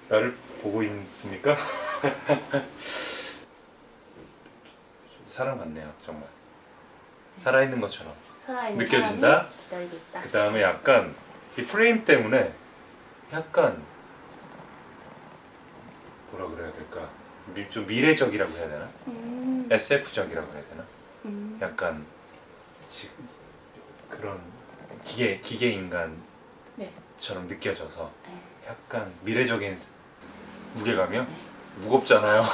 나를 보고 있습니까? 사람 같네요, 정말. 살아있는 것처럼 살아있는 느껴진다. 사람이 기다리고 있다. 그 다음에 약간 이 프레임 때문에 약간 뭐라 그래야 될까? 좀 미래적이라고 해야 되나? SF적이라고 해야 되나? 약간 그런 기계 인간처럼 네. 느껴져서 네. 약간 미래적인 무게감이요? 무겁잖아요.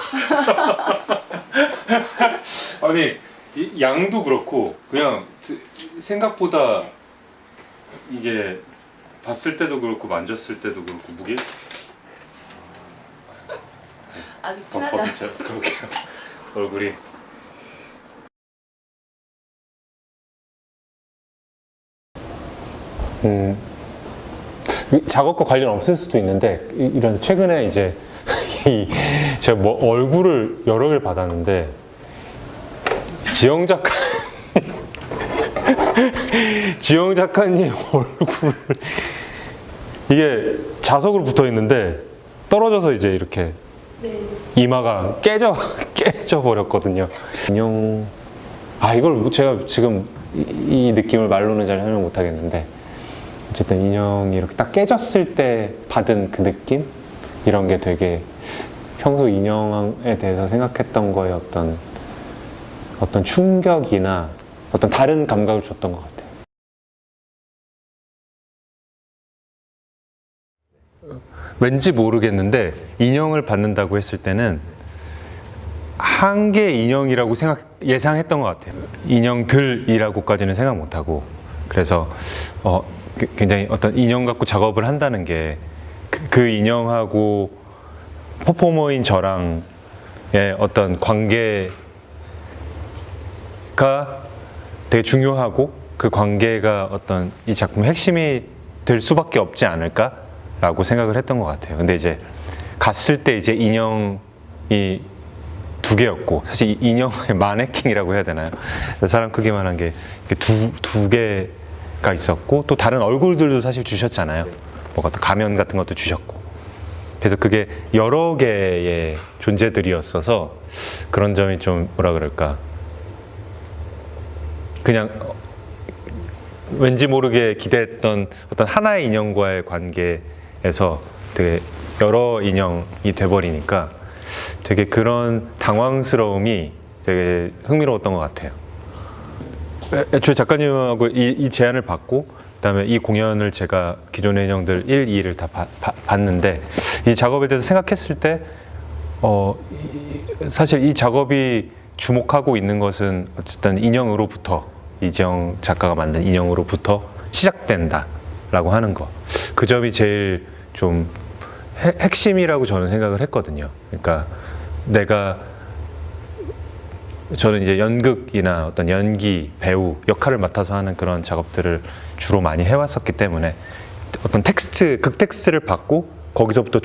아니 이 양도 그렇고 그냥 생각보다 네. 이게 봤을 때도 그렇고 만졌을 때도 그렇고 무게 아직 친하지 않아. 제가 그렇게요. 얼굴이 작업과 관련 없을 수도 있는데 이런 최근에 이제 제가 뭐 얼굴을 여러 개를 받았는데 지영 작가 지영 작가님 얼굴 이게 자석으로 붙어 있는데 떨어져서 이제 이렇게 이마가 깨져 버렸거든요. 인형 이걸 제가 지금 이 느낌을 말로는 잘 설명 못 하겠는데 어쨌든 인형이 이렇게 딱 깨졌을 때 받은 그 느낌? 이런 게 되게 평소 인형에 대해서 생각했던 거에 어떤 충격이나 어떤 다른 감각을 줬던 것 같아요. 왠지 모르겠는데 인형을 받는다고 했을 때는 한 개의 인형이라고 예상했던 것 같아요. 인형들이라고까지는 생각 못하고 그래서 굉장히 어떤 인형 갖고 작업을 한다는 게 그 인형하고 퍼포머인 저랑의 어떤 관계가 되게 중요하고 그 관계가 어떤 이 작품의 핵심이 될 수밖에 없지 않을까라고 생각을 했던 것 같아요. 근데 이제 갔을 때 이제 인형이 두 개였고 사실 인형의 마네킹이라고 해야 되나요? 사람 크기만한 게 두 개가 있었고 또 다른 얼굴들도 사실 주셨잖아요. 뭐가 또 가면 같은 것도 주셨고 그래서 그게 여러 개의 존재들이었어서 그런 점이 좀 뭐라 그럴까 그냥 왠지 모르게 기대했던 어떤 하나의 인형과의 관계에서 되게 여러 인형이 돼버리니까 되게 그런 당황스러움이 되게 흥미로웠던 것 같아요. 애초에 작가님하고 이 제안을 받고 그다음에 이 공연을 제가 기존의 인형들 1, 2를 다 봤는데 이 작업에 대해서 생각했을 때 사실 이 작업이 주목하고 있는 것은 어쨌든 인형으로부터 이지영 작가가 만든 인형으로부터 시작된다라고 하는 거. 그 점이 제일 좀 핵심이라고 저는 생각을 했거든요. 그러니까 저는 이제 연극이나 어떤 연기, 배우, 역할을 맡아서 하는 그런 작업들을 주로 많이 해왔었기 때문에 어떤 극 텍스트를 받고 거기서부터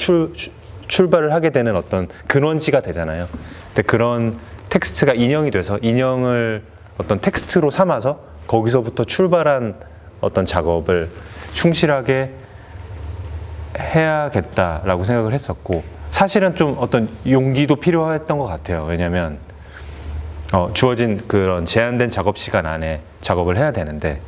출발을 하게 되는 어떤 근원지가 되잖아요. 근데 그런 텍스트가 인형이 돼서 인형을 어떤 텍스트로 삼아서 거기서부터 출발한 어떤 작업을 충실하게 해야겠다라고 생각을 했었고 사실은 좀 어떤 용기도 필요했던 것 같아요. 왜냐하면 주어진 그런 제한된 작업 시간 안에 작업을 해야 되는데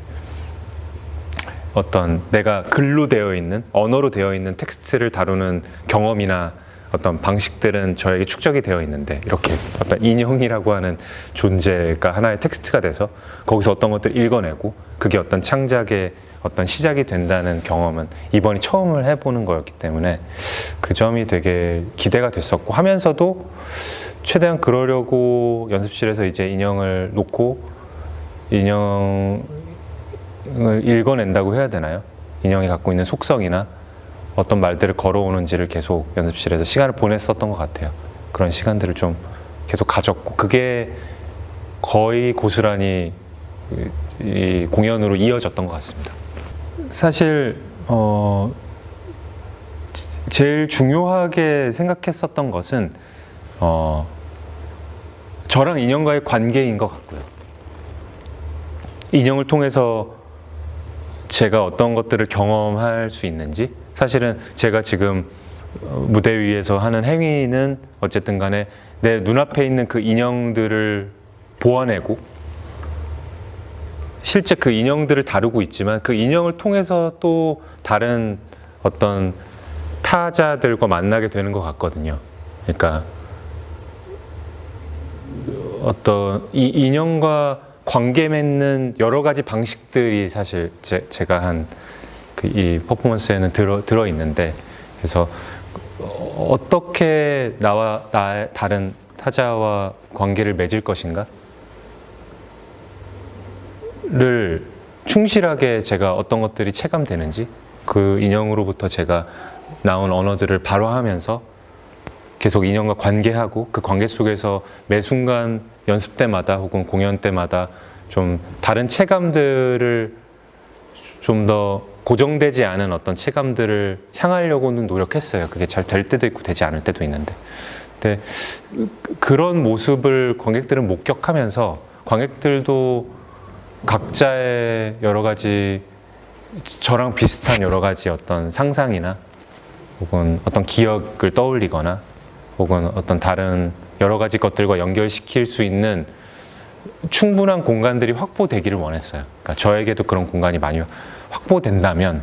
어떤 내가 글로 되어 있는 언어로 되어 있는 텍스트를 다루는 경험이나 어떤 방식들은 저에게 축적이 되어 있는데 이렇게 어떤 인형이라고 하는 존재가 하나의 텍스트가 돼서 거기서 어떤 것들을 읽어내고 그게 어떤 창작의 어떤 시작이 된다는 경험은 이번이 처음을 해보는 거였기 때문에 그 점이 되게 기대가 됐었고 하면서도 최대한 그러려고 연습실에서 이제 인형을 놓고 인형을 읽어낸다고 해야 되나요? 인형이 갖고 있는 속성이나 어떤 말들을 걸어오는지를 계속 연습실에서 시간을 보냈었던 것 같아요. 그런 시간들을 좀 계속 가졌고 그게 거의 고스란히 이 공연으로 이어졌던 것 같습니다. 사실 제일 중요하게 생각했었던 것은 저랑 인형과의 관계인 것 같고요. 인형을 통해서 제가 어떤 것들을 경험할 수 있는지 사실은 제가 지금 무대 위에서 하는 행위는 어쨌든 간에 내 눈앞에 있는 그 인형들을 보아내고 실제 그 인형들을 다루고 있지만 그 인형을 통해서 또 다른 어떤 타자들과 만나게 되는 것 같거든요. 그러니까 어떤 이 인형과 관계 맺는 여러 가지 방식들이 사실 제가 한 이 퍼포먼스에는 들어 있는데, 그래서 어떻게 나와 나의 다른 타자와 관계를 맺을 것인가를 충실하게 제가 어떤 것들이 체감되는지, 그 인형으로부터 제가 나온 언어들을 발화하면서 계속 인형과 관계하고 그 관계 속에서 매 순간 연습 때마다 혹은 공연 때마다 좀 다른 체감들을 좀 더 고정되지 않은 어떤 체감들을 향하려고는 노력했어요. 그게 잘 될 때도 있고 되지 않을 때도 있는데, 근데 그런 모습을 관객들은 목격하면서 관객들도 각자의 여러 가지 저랑 비슷한 여러 가지 어떤 상상이나 혹은 어떤 기억을 떠올리거나 혹은 어떤 다른 여러 가지 것들과 연결시킬 수 있는 충분한 공간들이 확보되기를 원했어요. 그러니까 저에게도 그런 공간이 많이 확보된다면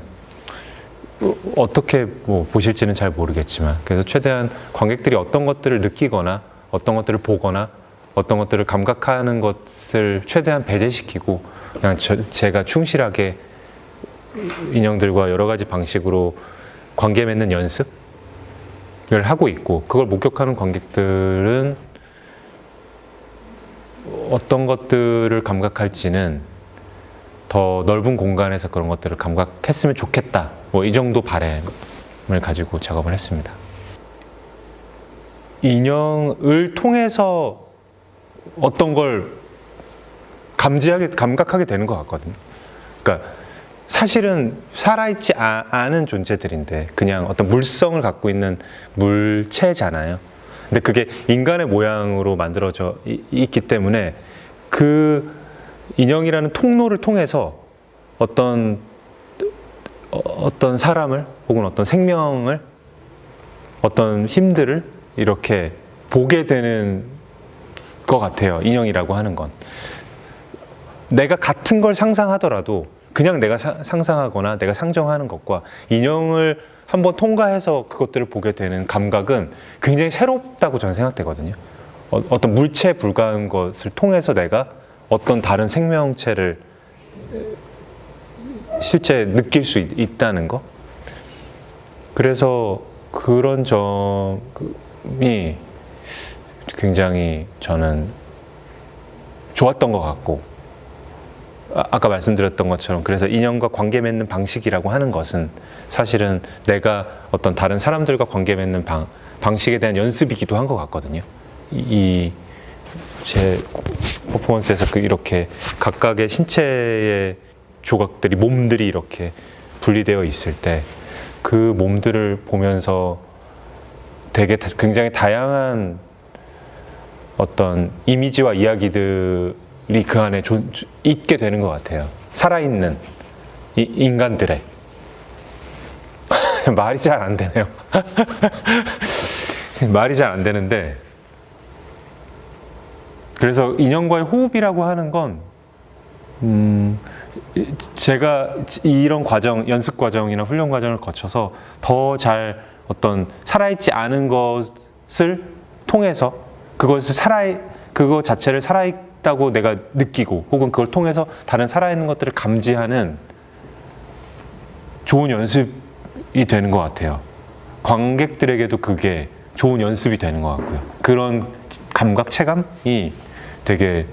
어떻게 뭐 보실지는 잘 모르겠지만, 그래서 최대한 관객들이 어떤 것들을 느끼거나 어떤 것들을 보거나 어떤 것들을 감각하는 것을 최대한 배제시키고 그냥 제가 충실하게 인형들과 여러 가지 방식으로 관계 맺는 연습을 하고 있고, 그걸 목격하는 관객들은 어떤 것들을 감각할지는 더 넓은 공간에서 그런 것들을 감각했으면 좋겠다, 뭐 이 정도 바람을 가지고 작업을 했습니다. 인형을 통해서 어떤 걸 감각하게 되는 것 같거든요. 그러니까 사실은 살아있지 않은 존재들인데 그냥 어떤 물성을 갖고 있는 물체잖아요. 근데 그게 인간의 모양으로 만들어져 있기 때문에 그 인형이라는 통로를 통해서 어떤 사람을 혹은 어떤 생명을, 어떤 힘들을 이렇게 보게 되는 것 같아요. 인형이라고 하는 건 내가 같은 걸 상상하더라도 그냥 내가 상상하거나 내가 상정하는 것과 인형을 한번 통과해서 그것들을 보게 되는 감각은 굉장히 새롭다고 저는 생각되거든요. 어떤 물체에 불과한 것을 통해서 내가 어떤 다른 생명체를 실제 느낄 수 있다는 거. 그래서 그런 점이 굉장히 저는 좋았던 것 같고, 아까 말씀드렸던 것처럼 그래서 인형과 관계 맺는 방식이라고 하는 것은 사실은 내가 어떤 다른 사람들과 관계 맺는 방식에 대한 연습이기도 한 것 같거든요. 제 퍼포먼스에서 이렇게 각각의 신체의 조각들이, 몸들이 이렇게 분리되어 있을 때 그 몸들을 보면서 굉장히 다양한 어떤 이미지와 이야기들이 그 안에 있게 되는 것 같아요. 살아있는 인간들의 말이 잘 안 되네요. 말이 잘 안 되는데, 그래서 인형과의 호흡이라고 하는 건 제가 이런 과정, 연습 과정이나 훈련 과정을 거쳐서 더 잘 어떤 살아있지 않은 것을 통해서 그거 자체를 살아있다고 내가 느끼고 혹은 그걸 통해서 다른 살아있는 것들을 감지하는 좋은 연습이 되는 것 같아요. 관객들에게도 그게 좋은 연습이 되는 것 같고요. 그런 감각, 체감이 되게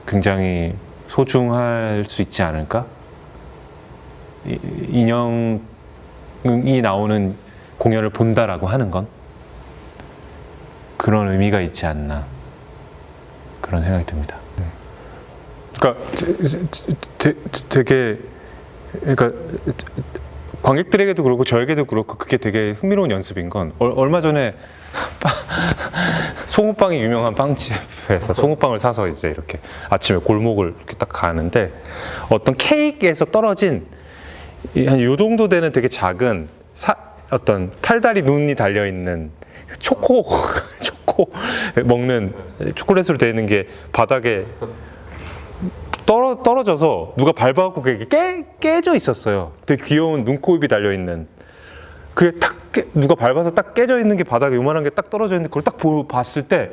굉장히 소중할 수 있지 않을까? 인형이 나오는 공연을 본다라고 하는 건 그런 의미가 있지 않나, 그런 생각이 듭니다. 그러니까 그러니까 관객들에게도 그렇고 저에게도 그렇고 그게 되게 흥미로운 연습인 건, 얼마 전에 송우빵이 유명한 빵집에서 송우빵을 사서 이제 이렇게 아침에 골목을 이렇게 딱 가는데 어떤 케이크에서 떨어진 한 요 정도 되는 되게 작은 어떤 팔다리 눈이 달려 있는 초코 먹는 초콜릿으로 되어 있는 게 바닥에 떨어져서 누가 밟아갖고 그게 깨져 있었어요. 되게 귀여운 눈, 코, 입이 달려 있는. 그게 누가 밟아서 딱 깨져 있는 게 바닥에 요만한 게 딱 떨어져 있는데 그걸 딱 봤을 때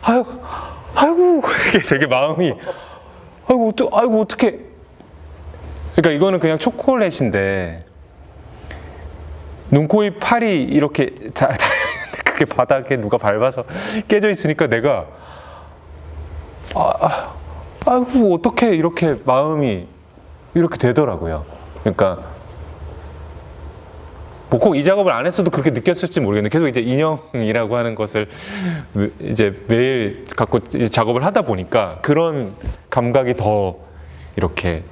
아이고 이게 되게 마음이 아이고 어떻게. 그러니까 이거는 그냥 초콜릿인데 눈, 코, 입, 팔이 이렇게 달려있는데 그게 바닥에 누가 밟아서 깨져 있으니까 내가 아이고 어떻게 이렇게 마음이 이렇게 되더라고요. 그러니까 뭐 꼭 이 작업을 안 했어도 그렇게 느꼈을지 모르겠는데 계속 이제 인형이라고 하는 것을 이제 매일 갖고 작업을 하다 보니까 그런 감각이 더 이렇게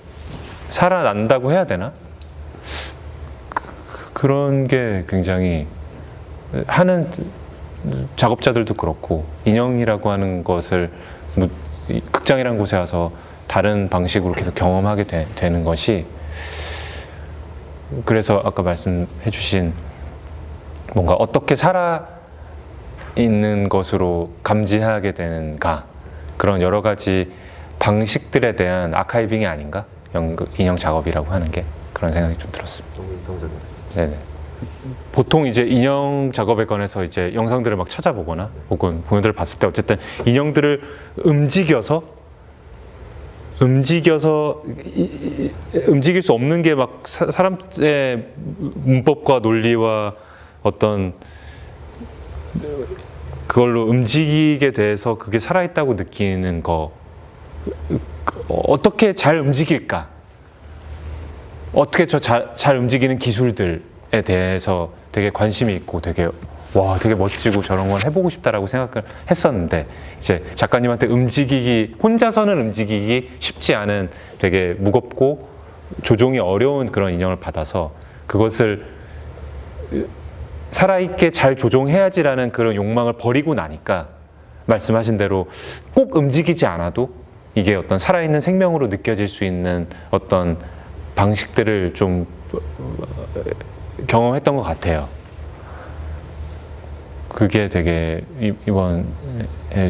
살아난다고 해야 되나? 그런 게 굉장히 하는 작업자들도 그렇고 인형이라고 하는 것을 극장이라는 곳에 와서 다른 방식으로 계속 경험하게 되는 것이, 그래서 아까 말씀해 주신 뭔가 어떻게 살아 있는 것으로 감지하게 되는가, 그런 여러 가지 방식들에 대한 아카이빙이 아닌가, 인형 작업이라고 하는 게, 그런 생각이 좀 들었습니다. 좀 인상적이었습니다. 네네. 보통 이제 인형 작업에 관해서 이제 영상들을 막 찾아보거나 혹은 공연들을 봤을 때 어쨌든 인형들을 움직일 수 없는 게 막 사람의 문법과 논리와 어떤 그걸로 움직이게 돼서 그게 살아있다고 느끼는 거, 어떻게 잘 움직일까, 어떻게 잘 움직이는 기술들에 대해서 되게 관심이 있고 되게 멋지고 저런 걸 해보고 싶다라고 생각을 했었는데, 이제 작가님한테 혼자서는 움직이기 쉽지 않은 되게 무겁고 조종이 어려운 그런 인형을 받아서 그것을 살아있게 잘 조종해야지라는 그런 욕망을 버리고 나니까 말씀하신 대로 꼭 움직이지 않아도 이게 어떤 살아있는 생명으로 느껴질 수 있는 어떤 방식들을 좀 경험했던 것 같아요. 그게 되게 이번에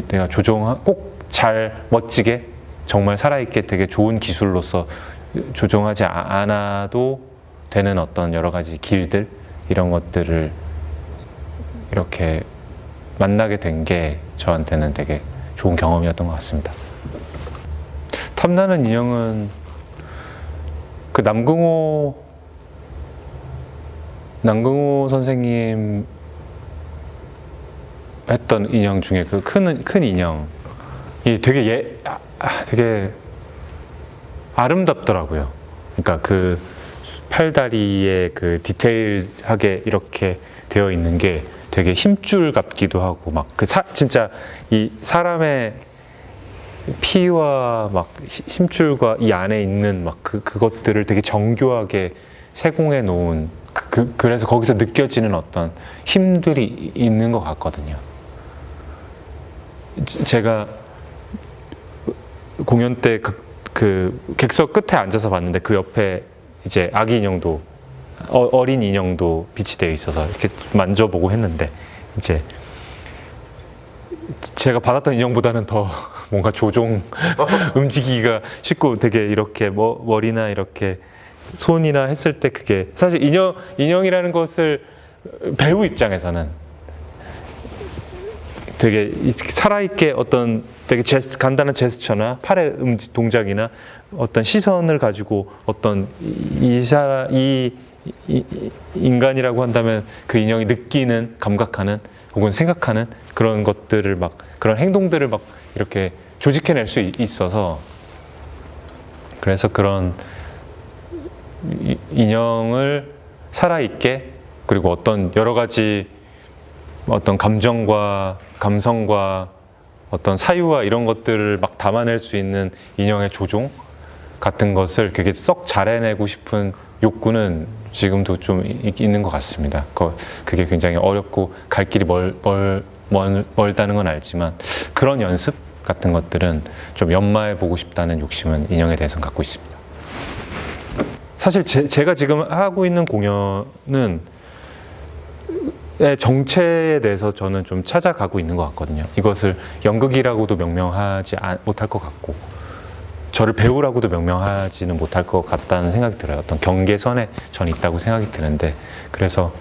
내가 꼭 잘 멋지게 정말 살아있게 되게 좋은 기술로서 조종하지 않아도 되는 어떤 여러 가지 길들, 이런 것들을 이렇게 만나게 된 게 저한테는 되게 좋은 경험이었던 것 같습니다. 탐나는 인형은 그 남궁호 선생님 했던 인형 중에 그 큰 인형이 되게 되게 아름답더라고요. 그러니까 그 팔다리에 그 디테일하게 이렇게 되어 있는 게 되게 힘줄 같기도 하고, 막 진짜 이 사람의 피와 막 힘줄과 이 안에 있는 막 그것들을 되게 정교하게 세공해 놓은, 그래서 거기서 느껴지는 어떤 힘들이 있는 것 같거든요. 제가 공연 때 그 객석 끝에 앉아서 봤는데 그 옆에 이제 아기 인형도, 어린 인형도 비치되어 있어서 이렇게 만져보고 했는데, 이제 제가 받았던 인형보다는 더 뭔가 움직이기가 쉽고 되게 이렇게 머리나 이렇게 손이나 했을 때 그게 사실 인형이라는 것을 배우 입장에서는 되게 살아있게 어떤 되게 간단한 제스처나 팔의 동작이나 어떤 시선을 가지고 어떤 이 인간이라고 한다면 그 인형이 느끼는, 감각하는 혹은 생각하는 그런 것들을 막, 그런 행동들을 막 이렇게 조직해낼 수 있어서, 그래서 그런 인형을 살아있게, 그리고 어떤 여러 가지 어떤 감정과 감성과 어떤 사유와 이런 것들을 막 담아낼 수 있는 인형의 조종 같은 것을 되게 썩 잘해내고 싶은 욕구는 지금도 좀 있는 것 같습니다. 그게 굉장히 어렵고 갈 길이 멀다는 건 알지만, 그런 연습 같은 것들은 좀 연마해 보고 싶다는 욕심은 인형에 대해서 갖고 있습니다. 사실 제가 지금 하고 있는 공연은 정체에 대해서 저는 좀 찾아가고 있는 것 같거든요. 이것을 연극이라고도 명명하지 못할 것 같고 저를 배우라고도 명명하지는 못할 것 같다는 생각이 들어요. 어떤 경계선에 전 있다고 생각이 드는데 그래서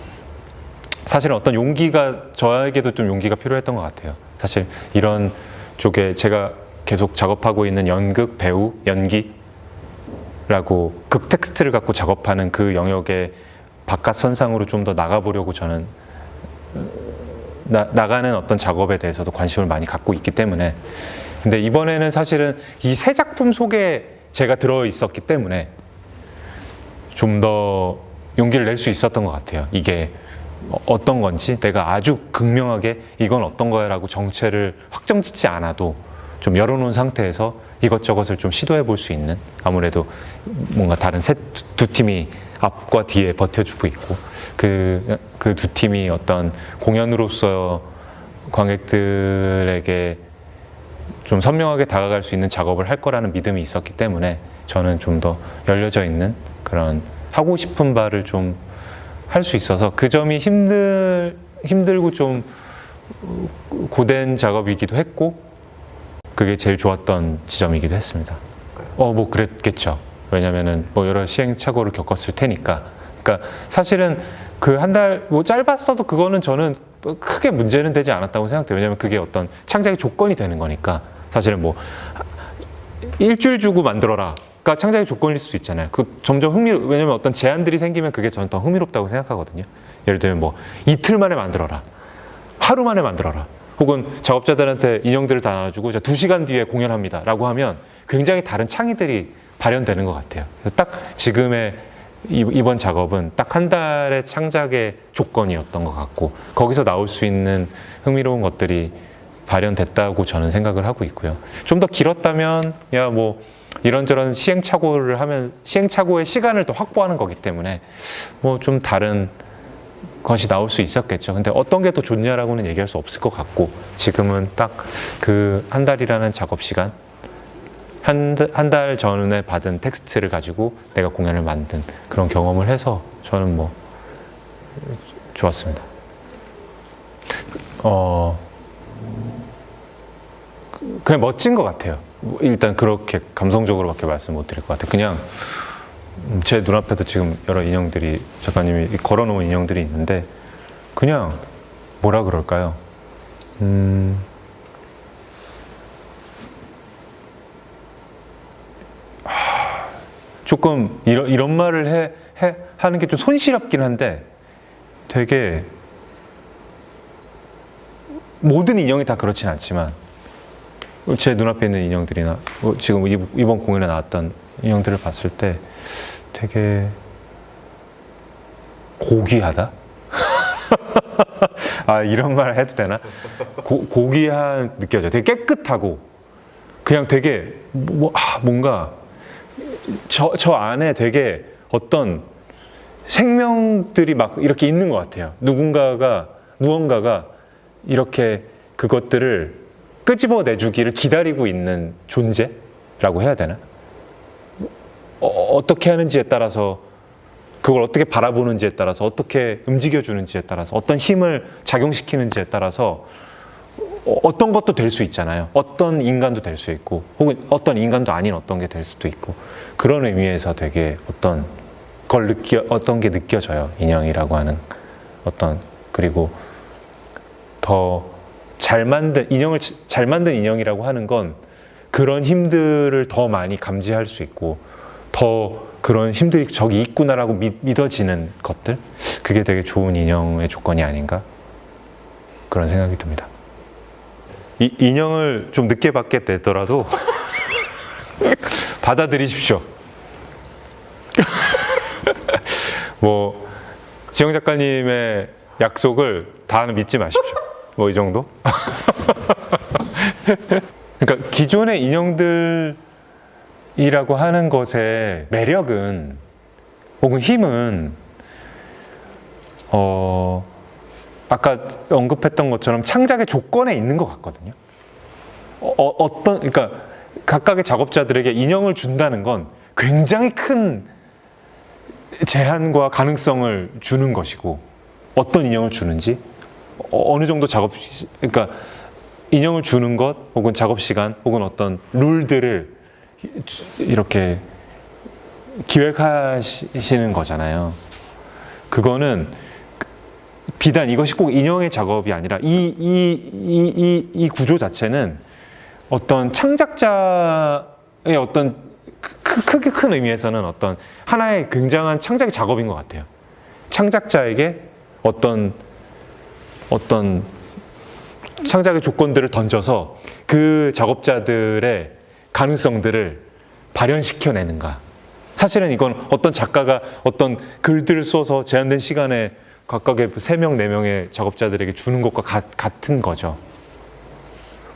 사실은 어떤 용기가 저에게도 좀 용기가 필요했던 것 같아요. 사실 이런 쪽에 제가 계속 작업하고 있는 연극, 배우, 연기라고 극 텍스트를 갖고 작업하는 그 영역의 바깥 선상으로 좀 더 나가보려고 저는 나가는 어떤 작업에 대해서도 관심을 많이 갖고 있기 때문에 근데 이번에는 사실은 이 세 작품 속에 제가 들어 있었기 때문에 좀 더 용기를 낼 수 있었던 것 같아요. 이게 어떤 건지 내가 아주 극명하게 이건 어떤 거야 라고 정체를 확정짓지 않아도 좀 열어놓은 상태에서 이것저것을 좀 시도해 볼 수 있는 아무래도 뭔가 다른 두 팀이 앞과 뒤에 버텨주고 있고 그 두 팀이 어떤 공연으로서 관객들에게 좀 선명하게 다가갈 수 있는 작업을 할 거라는 믿음이 있었기 때문에 저는 좀 더 열려져 있는 그런 하고 싶은 바를 좀 할 수 있어서 그 점이 힘들고 좀 고된 작업이기도 했고 그게 제일 좋았던 지점이기도 했습니다. 뭐 그랬겠죠. 왜냐면은 뭐 여러 시행착오를 겪었을 테니까. 그러니까 사실은 그 한 달 뭐 짧았어도 그거는 저는 크게 문제는 되지 않았다고 생각돼요. 왜냐면 그게 어떤 창작의 조건이 되는 거니까. 사실은 뭐 일주일 주고 만들어라. 가 창작의 조건일 수도 있잖아요. 그 점점 왜냐면 어떤 제한들이 생기면 그게 저는 더 흥미롭다고 생각하거든요. 예를 들면 뭐 이틀 만에 만들어라. 하루 만에 만들어라. 혹은 작업자들한테 인형들을 다 나눠주고 2시간 뒤에 공연합니다. 라고 하면 굉장히 다른 창의들이 발현되는 것 같아요. 그래서 딱 지금의 이번 작업은 딱 한 달의 창작의 조건이었던 것 같고 거기서 나올 수 있는 흥미로운 것들이 발현됐다고 저는 생각을 하고 있고요. 좀 더 길었다면 뭐 이런저런 시행착오를 하면 시행착오의 시간을 더 확보하는 거기 때문에 뭐 좀 다른 것이 나올 수 있었겠죠. 근데 어떤 게 더 좋냐라고는 얘기할 수 없을 것 같고 지금은 딱 그 한 달이라는 작업 시간 한 달 전에 받은 텍스트를 가지고 내가 공연을 만든 그런 경험을 해서 저는 뭐 좋았습니다. 그냥 멋진 것 같아요. 일단 그렇게 감성적으로밖에 말씀 못 드릴 것 같아요. 그냥 제 눈앞에도 지금 여러 인형들이 작가님이 걸어놓은 인형들이 있는데 그냥 뭐라 그럴까요? 조금 이런 말을 하는 게 좀 손시렵긴 한데 되게 모든 인형이 다 그렇진 않지만 제 눈앞에 있는 인형들이나 지금 이번 공연에 나왔던 인형들을 봤을 때 되게 고귀하다? 이런 말 해도 되나? 고귀한 느껴져요. 되게 깨끗하고 그냥 되게 뭔가 저 안에 되게 어떤 생명들이 막 이렇게 있는 것 같아요. 무언가가 이렇게 그것들을 끄집어내주기를 기다리고 있는 존재라고 해야 되나? 어떻게 하는지에 따라서 그걸 어떻게 바라보는지에 따라서 어떻게 움직여주는지에 따라서 어떤 힘을 작용시키는지에 따라서 어떤 것도 될 수 있잖아요. 어떤 인간도 될 수 있고 혹은 어떤 인간도 아닌 어떤 게 될 수도 있고 그런 의미에서 되게 어떤 게 느껴져요. 인형이라고 하는 그리고 더 인형을 잘 만든 인형이라고 하는 건 그런 힘들을 더 많이 감지할 수 있고 더 그런 힘들이 저기 있구나라고 믿어지는 것들 그게 되게 좋은 인형의 조건이 아닌가 그런 생각이 듭니다. 인형을 좀 늦게 받게 되더라도 받아들이십시오. 뭐 지영 작가님의 약속을 다는 믿지 마십시오. 뭐 이 정도? 그러니까 기존의 인형들이라고 하는 것의 매력은 혹은 힘은 아까 언급했던 것처럼 창작의 조건에 있는 것 같거든요. 그러니까 각각의 작업자들에게 인형을 준다는 건 굉장히 큰 제한과 가능성을 주는 것이고 어떤 인형을 주는지, 어느 정도 그러니까 인형을 주는 것, 혹은 작업 시간, 혹은 어떤 룰들을 이렇게 기획하시는 거잖아요. 그거는 비단 이것이 꼭 인형의 작업이 아니라 이 구조 자체는 어떤 창작자의 어떤 크게 큰 의미에서는 어떤 하나의 굉장한 창작의 작업인 것 같아요. 창작자에게 어떤 창작의 조건들을 던져서 그 작업자들의 가능성들을 발현시켜내는가. 사실은 이건 어떤 작가가 어떤 글들을 써서 제한된 시간에 각각의 3명, 4명의 작업자들에게 주는 것과 같은 거죠.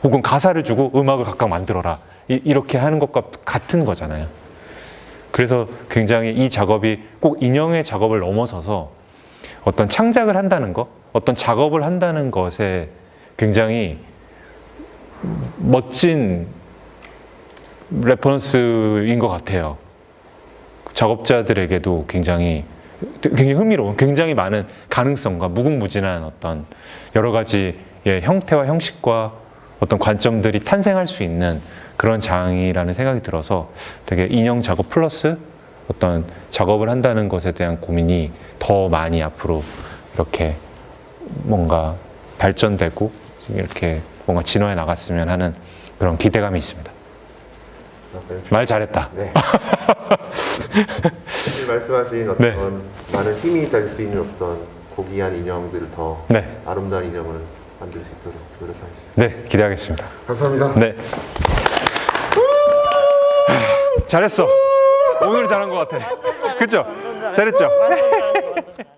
혹은 가사를 주고 음악을 각각 만들어라. 이렇게 하는 것과 같은 거잖아요. 그래서 굉장히 이 작업이 꼭 인형의 작업을 넘어서서 어떤 창작을 한다는 것, 어떤 작업을 한다는 것에 굉장히 멋진 레퍼런스인 것 같아요. 작업자들에게도 굉장히 흥미로운, 굉장히 많은 가능성과 무궁무진한 어떤 여러 가지의 형태와 형식과 어떤 관점들이 탄생할 수 있는 그런 장이라는 생각이 들어서 되게 인형 작업 플러스 어떤 작업을 한다는 것에 대한 고민이 더 많이 앞으로 이렇게 뭔가 발전되고 이렇게 뭔가 진화해 나갔으면 하는 그런 기대감이 있습니다. 말 잘했다. 네. 말씀하신 어떤 네. 많은 힘이 될 수 있는 어떤 고귀한 인형들을 더 네. 아름다운 인형을 만들 수 있도록 노력하겠습니다. 네, 기대하겠습니다. 감사합니다. 네. 잘했어. 오늘 잘한 것 같아. 그쵸? 잘했죠? 완전 잘했어.